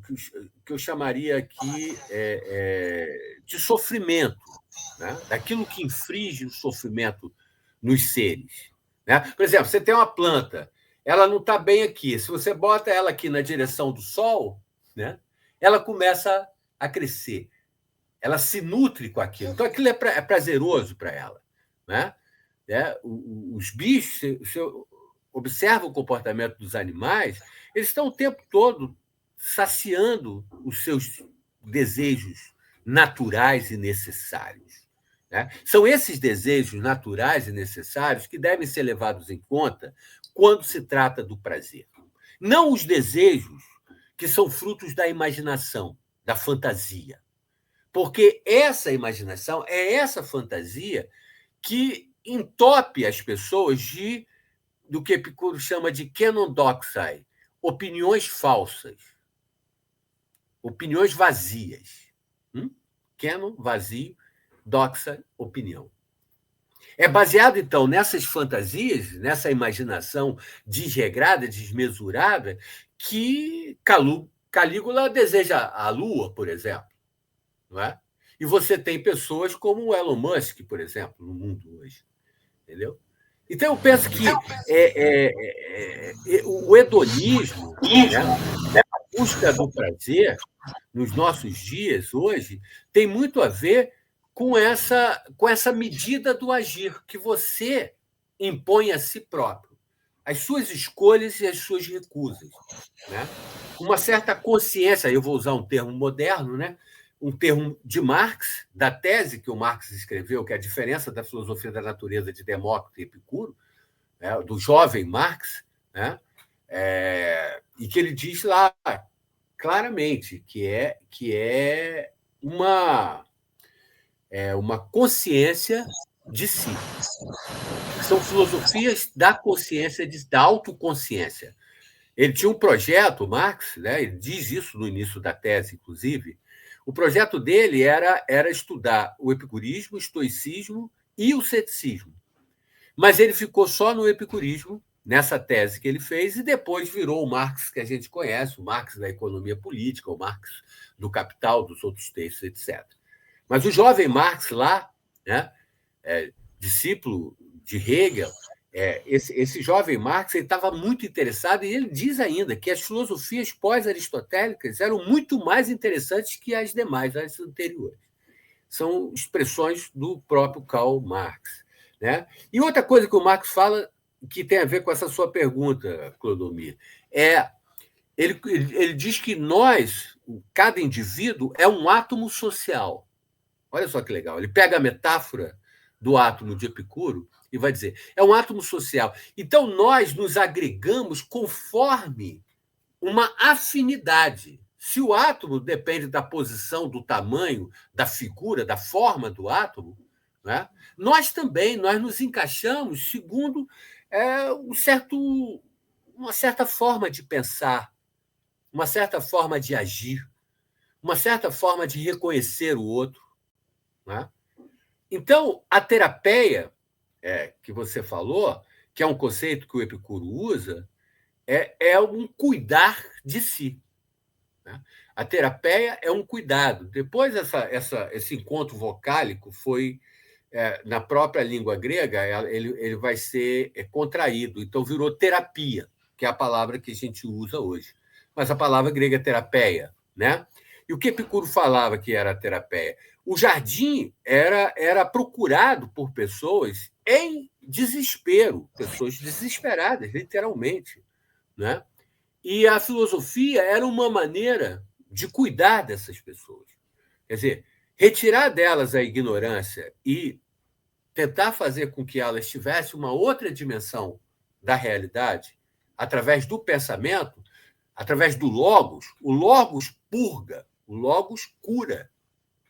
que eu chamaria aqui de sofrimento, né? Daquilo que inflige o sofrimento nos seres, né? Por exemplo, você tem uma planta, ela não está bem aqui. Se você bota ela aqui na direção do sol, né, ela começa a crescer. Ela se nutre com aquilo. Então, aquilo é prazeroso para ela, né? Os bichos, você observa o comportamento dos animais, eles estão o tempo todo saciando os seus desejos naturais e necessários, né? São esses desejos naturais e necessários que devem ser levados em conta quando se trata do prazer. Não os desejos que são frutos da imaginação, da fantasia. Porque essa imaginação, essa fantasia que entope as pessoas do que Epicuro chama de kenodoxai, opiniões falsas, opiniões vazias. Kenon, vazio, doxa, opinião. É baseado, então, nessas fantasias, nessa imaginação desregrada, desmesurada, que Calígula deseja a Lua, por exemplo. Não é? E você tem pessoas como o Elon Musk, por exemplo, no mundo hoje. Entendeu? Então, eu penso que o hedonismo, né, a busca do prazer, nos nossos dias, hoje, tem muito a ver com essa medida do agir que você impõe a si próprio, as suas escolhas e as suas recusas, né? Uma certa consciência, eu vou usar um termo moderno, né? Um termo de Marx, da tese que o Marx escreveu, que é a diferença da filosofia da natureza de Demócrito e Epicuro, né? Do jovem Marx, né? E que ele diz lá claramente que é uma consciência de si. São filosofias da consciência, da autoconsciência. Ele tinha um projeto, Marx, né? Ele diz isso no início da tese, inclusive. O projeto dele era estudar o epicurismo, o estoicismo e o ceticismo. Mas ele ficou só no epicurismo, nessa tese que ele fez, e depois virou o Marx que a gente conhece, o Marx da economia política, o Marx do Capital, dos outros textos, etc. Mas o jovem Marx lá, né, discípulo de Hegel, esse jovem Marx estava muito interessado, e ele diz ainda que as filosofias pós-aristotélicas eram muito mais interessantes que as demais, as anteriores. São expressões do próprio Karl Marx, né? E outra coisa que o Marx fala, que tem a ver com essa sua pergunta, Clodomir, ele diz que nós, cada indivíduo, é um átomo social. Olha só que legal. Ele pega a metáfora do átomo de Epicuro e vai dizer, é um átomo social. Então, nós nos agregamos conforme uma afinidade. Se o átomo depende da posição, do tamanho, da figura, da forma do átomo, né, nós também nos encaixamos segundo uma certa forma de pensar, uma certa forma de agir, uma certa forma de reconhecer o outro, né? Então, a terapia, que você falou, que é um conceito que o Epicuro usa, é um cuidar de si, né? A terapia é um cuidado. Depois, esse encontro vocálico foi, na própria língua grega, ele vai ser contraído, então virou terapia, que é a palavra que a gente usa hoje. Mas a palavra grega é terapia, né? E o que Epicuro falava que era a terapia? O jardim era procurado por pessoas em desespero, pessoas desesperadas, literalmente, né? E a filosofia era uma maneira de cuidar dessas pessoas. Quer dizer, retirar delas a ignorância e tentar fazer com que elas tivessem uma outra dimensão da realidade, através do pensamento, através do logos. O logos purga, o logos cura,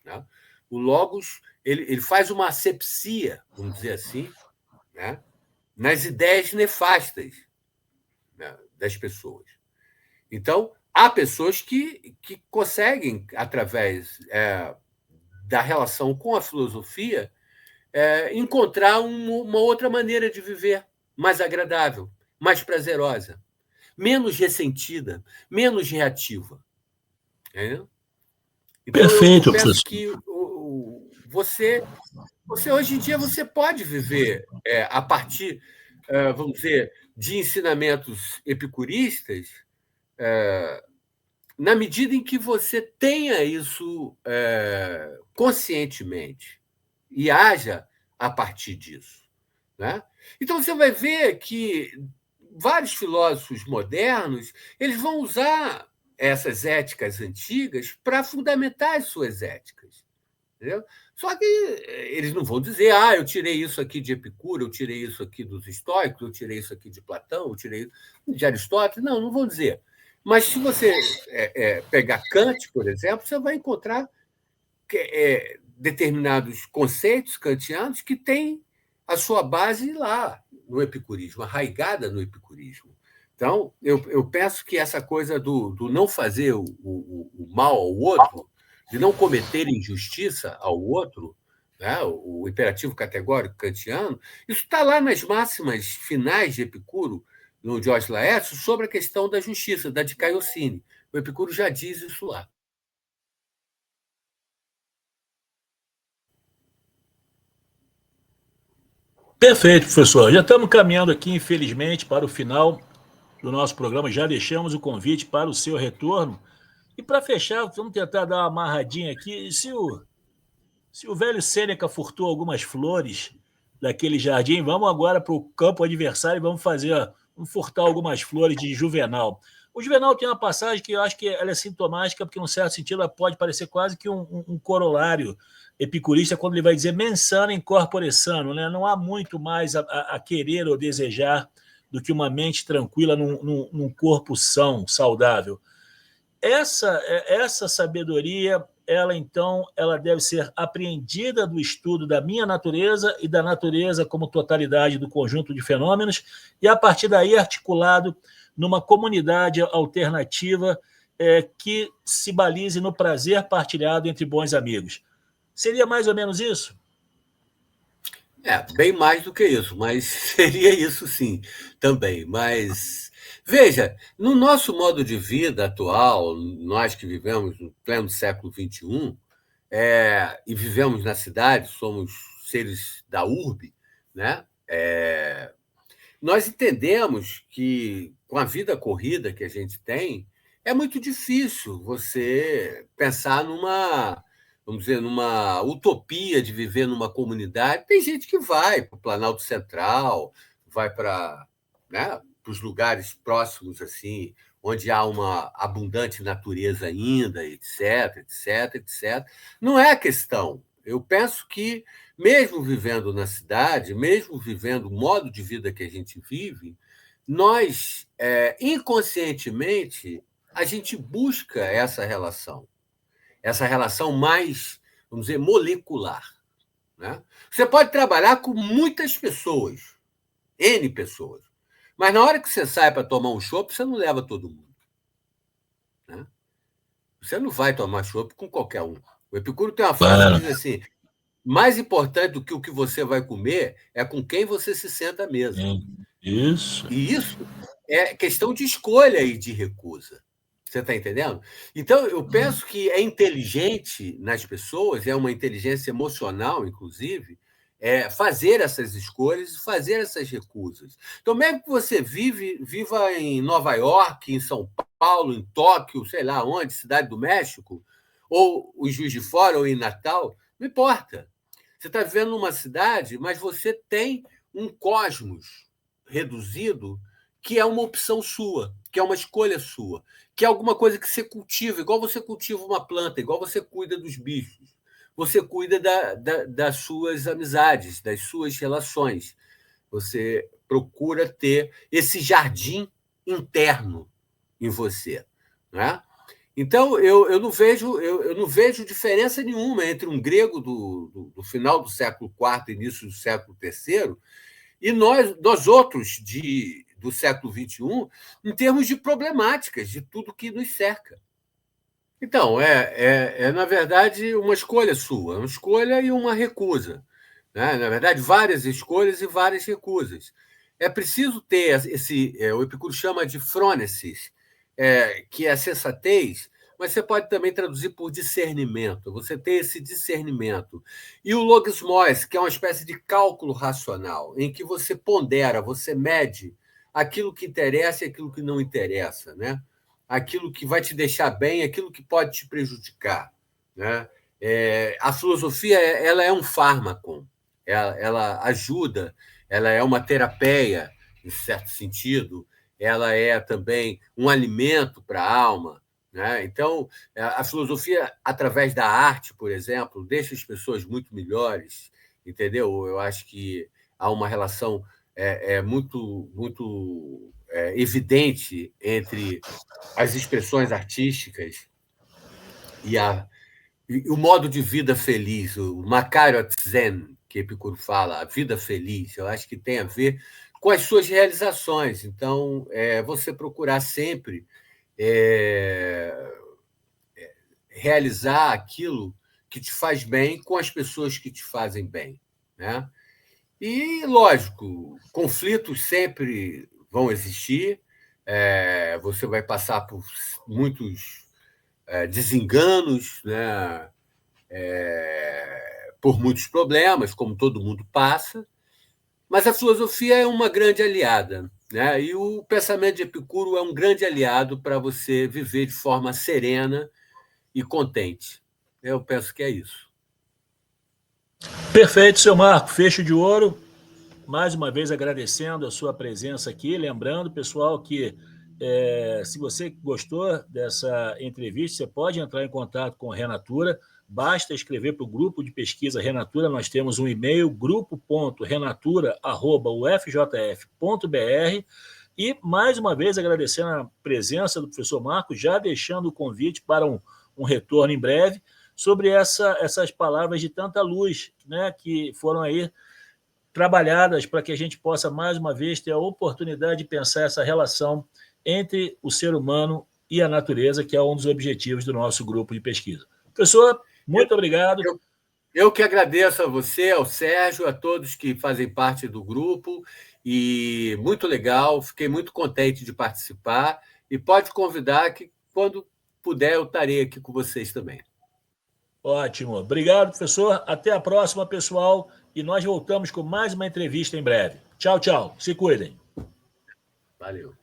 né? O logos ele faz uma asepsia, vamos dizer assim, né, nas ideias nefastas, né, das pessoas. Então, há pessoas que conseguem, através da relação com a filosofia, encontrar uma outra maneira de viver, mais agradável, mais prazerosa, menos ressentida, menos reativa. Entendeu? Então, Perfeito, eu penso professor. que você hoje em dia você pode viver a partir, vamos dizer, de ensinamentos epicuristas, na medida em que você tenha isso conscientemente e haja a partir disso, né? Então você vai ver que vários filósofos modernos eles vão usar essas éticas antigas para fundamentar as suas éticas. Entendeu? Só que eles não vão dizer, eu tirei isso aqui de Epicuro, eu tirei isso aqui dos estoicos, eu tirei isso aqui de Platão, eu tirei de Aristóteles. Não vão dizer. Mas se você pegar Kant, por exemplo, você vai encontrar determinados conceitos kantianos que têm a sua base lá, no epicurismo, arraigada no epicurismo. Então, eu penso que essa coisa do não fazer o mal ao outro, de não cometer injustiça ao outro, né, o imperativo categórico kantiano, isso está lá nas máximas finais de Epicuro, no Diós Laércio, sobre a questão da justiça, da dikaiosine. O Epicuro já diz isso lá. Perfeito, professor. Já estamos caminhando aqui, infelizmente, para o final do nosso programa. Já deixamos o convite para o seu retorno. E para fechar, vamos tentar dar uma amarradinha aqui. Se o velho Sêneca furtou algumas flores daquele jardim, vamos agora para o campo adversário e vamos furtar algumas flores de Juvenal. O Juvenal tem uma passagem que eu acho que ela é sintomática, porque, num certo sentido, ela pode parecer quase que um corolário epicurista, quando ele vai dizer mens sana in corpore sano, né? Não há muito mais a querer ou desejar do que uma mente tranquila num corpo são, saudável. Essa sabedoria, ela deve ser apreendida do estudo da minha natureza e da natureza como totalidade do conjunto de fenômenos, e a partir daí articulado numa comunidade alternativa que se balize no prazer partilhado entre bons amigos. Seria mais ou menos isso? Bem mais do que isso, mas seria isso sim, também. Mas, veja, no nosso modo de vida atual, nós que vivemos no pleno século XXI, e vivemos na cidade, somos seres da urbe, né? Nós entendemos que, com a vida corrida que a gente tem, é muito difícil você pensar vamos dizer, numa utopia de viver numa comunidade. Tem gente que vai para o Planalto Central, vai para, né, os lugares próximos, assim, onde há uma abundante natureza ainda, etc, etc, etc. Não é a questão. Eu penso que, mesmo vivendo na cidade, mesmo vivendo o modo de vida que a gente vive, nós, inconscientemente, a gente busca essa relação mais, vamos dizer, molecular. Né? Você pode trabalhar com muitas pessoas, N pessoas, mas na hora que você sai para tomar um chopp, você não leva todo mundo. Né? Você não vai tomar chopp com qualquer um. O Epicuro tem uma frase que diz assim: mais importante do que o que você vai comer é com quem você se senta à mesa. Isso. E isso é questão de escolha e de recusa. Você está entendendo? Então, eu penso que é inteligente nas pessoas, é uma inteligência emocional, inclusive, fazer essas escolhas e fazer essas recusas. Então, mesmo que você viva em Nova York, em São Paulo, em Tóquio, sei lá onde, Cidade do México, ou em Juiz de Fora, ou em Natal, não importa. Você está vivendo numa cidade, mas você tem um cosmos reduzido que é uma opção sua, que é uma escolha sua, que é alguma coisa que você cultiva, igual você cultiva uma planta, igual você cuida dos bichos. Você cuida das suas amizades, das suas relações. Você procura ter esse jardim interno em você. Né? Então, eu não vejo diferença nenhuma entre um grego do final do século IV, início do século III, e nós outros do século XXI, em termos de problemáticas, de tudo que nos cerca. Então, na verdade, uma escolha sua, uma escolha e uma recusa. Né? Na verdade, várias escolhas e várias recusas. É preciso ter o Epicuro chama de frônesis, que é a sensatez, mas você pode também traduzir por discernimento. Você tem esse discernimento. E o logismos, que é uma espécie de cálculo racional, em que você pondera, você mede aquilo que interessa e aquilo que não interessa, né? Aquilo que vai te deixar bem, aquilo que pode te prejudicar. Né? A filosofia ela é um fármaco, ela ajuda, ela é uma terapia, em certo sentido, ela é também um alimento para a alma. Né? Então, a filosofia, através da arte, por exemplo, deixa as pessoas muito melhores, entendeu? Eu acho que há uma relação muito, muito evidente entre as expressões artísticas e o modo de vida feliz, o Makariot Zen, que Epicuro fala, a vida feliz, eu acho que tem a ver com as suas realizações. Então, você procurar sempre realizar aquilo que te faz bem com as pessoas que te fazem bem. Né? E, lógico, conflitos sempre vão existir, você vai passar por muitos desenganos, né? Por muitos problemas, como todo mundo passa, mas a filosofia é uma grande aliada. Né? E o pensamento de Epicuro é um grande aliado para você viver de forma serena e contente. Eu penso que é isso. Perfeito, seu Marco. Fecho de ouro. Mais uma vez agradecendo a sua presença aqui. Lembrando, pessoal, que se você gostou dessa entrevista, você pode entrar em contato com a Renatura basta escrever para o grupo de pesquisa Renatura, nós temos um e-mail, grupo.renatura@ufjf.br, e, mais uma vez, agradecendo a presença do professor Marcos, já deixando o convite para um retorno em breve, sobre essas palavras de tanta luz, né, que foram aí trabalhadas para que a gente possa, mais uma vez, ter a oportunidade de pensar essa relação entre o ser humano e a natureza, que é um dos objetivos do nosso grupo de pesquisa. Professor, muito obrigado. Eu que agradeço a você, ao Sérgio, a todos que fazem parte do grupo, e muito legal, fiquei muito contente de participar, e pode convidar que, quando puder, eu estarei aqui com vocês também. Ótimo. Obrigado, professor. Até a próxima, pessoal. E nós voltamos com mais uma entrevista em breve. Tchau, tchau. Se cuidem. Valeu.